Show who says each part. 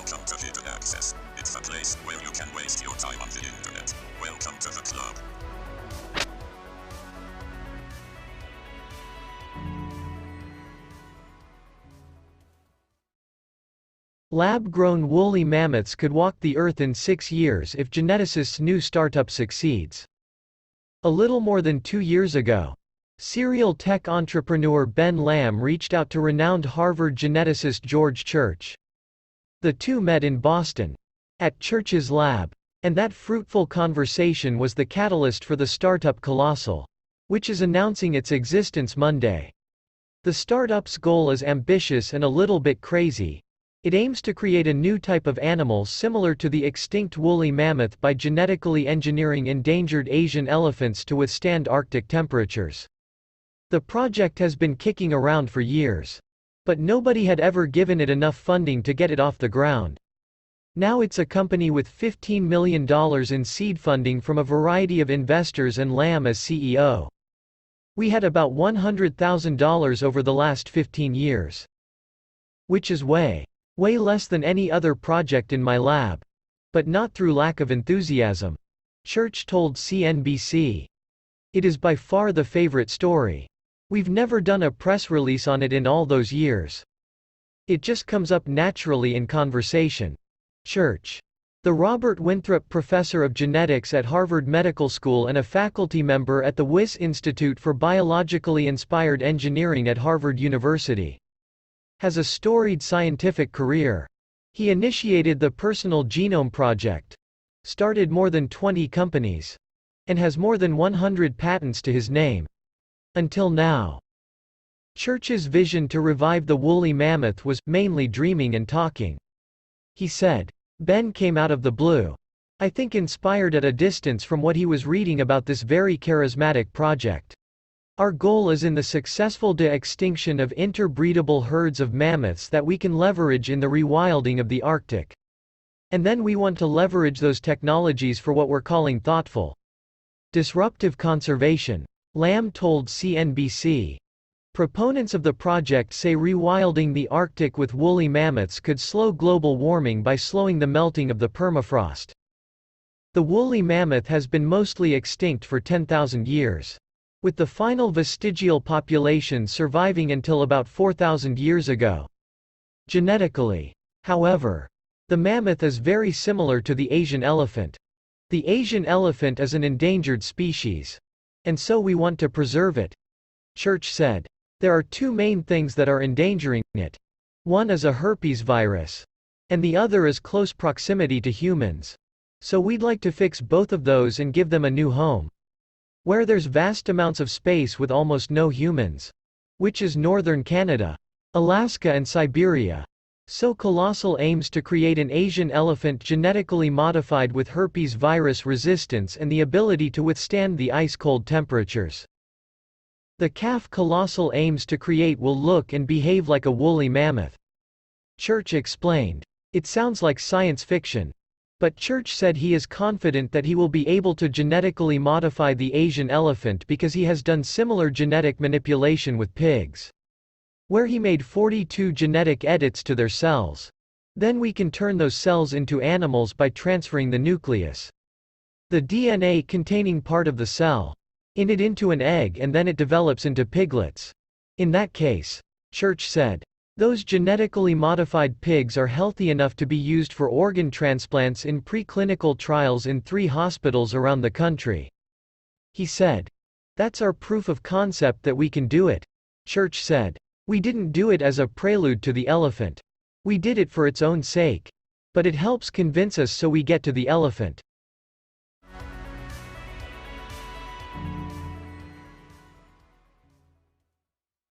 Speaker 1: Welcome to Hidden Access. It's a place where you can waste your time on the internet. Welcome to the club.
Speaker 2: Lab-grown woolly mammoths could walk the Earth in 6 years if geneticists' new startup succeeds. A little more than 2 years ago, serial tech entrepreneur Ben Lamm reached out to renowned Harvard geneticist George Church. The two met in Boston, at Church's lab, and that fruitful conversation was the catalyst for the startup Colossal, which is announcing its existence Monday. The startup's goal is ambitious and a little bit crazy. It aims to create a new type of animal similar to the extinct woolly mammoth by genetically engineering endangered Asian elephants to withstand Arctic temperatures. The project has been kicking around for years, but nobody had ever given it enough funding to get it off the ground. Now it's a company with $15 million in seed funding from a variety of investors and Lamm as CEO. We had about $100,000 over the last 15 years. Which is way less than any other project in my lab. But not through lack of enthusiasm. Church told CNBC. It is by far the favorite story. We've never done a press release on it in all those years. It just comes up naturally in conversation. Church. The Robert Winthrop Professor of Genetics at Harvard Medical School and a faculty member at the Wyss Institute for Biologically Inspired Engineering at Harvard University. Has a storied scientific career. He initiated the Personal Genome Project, started more than 20 companies, and has more than 100 patents to his name. Until now. Church's vision to revive the woolly mammoth was mainly dreaming and talking. He said, Ben came out of the blue. I think inspired at a distance from what he was reading about this very charismatic project. Our goal is in the successful de-extinction of interbreedable herds of mammoths that we can leverage in the rewilding of the Arctic. And then we want to leverage those technologies for what we're calling thoughtful, disruptive conservation. Lamm told CNBC. Proponents of the project say rewilding the Arctic with woolly mammoths could slow global warming by slowing the melting of the permafrost. The woolly mammoth has been mostly extinct for 10,000 years, with the final vestigial population surviving until about 4,000 years ago. Genetically, however, the mammoth is very similar to the Asian elephant. The Asian elephant is an endangered species. And so we want to preserve it. Church said. There are two main things that are endangering it. One is a herpes virus. And the other is close proximity to humans. So we'd like to fix both of those and give them a new home. Where there's vast amounts of space with almost no humans. Which is northern Canada, Alaska and Siberia. So Colossal aims to create an Asian elephant genetically modified with herpes virus resistance and the ability to withstand the ice-cold temperatures. The calf Colossal aims to create will look and behave like a woolly mammoth. Church explained. It sounds like science fiction. But Church said he is confident that he will be able to genetically modify the Asian elephant because he has done similar genetic manipulation with pigs, where he made 42 genetic edits to their cells. Then we can turn those cells into animals by transferring the nucleus, the DNA containing part of the cell, in it into an egg, and then it develops into piglets. In that case, Church said, those genetically modified pigs are healthy enough to be used for organ transplants in preclinical trials in 3 hospitals around the country. He said, that's our proof of concept that we can do it. Church said, we didn't do it as a prelude to the elephant. We did it for its own sake. But it helps convince us so we get to the elephant.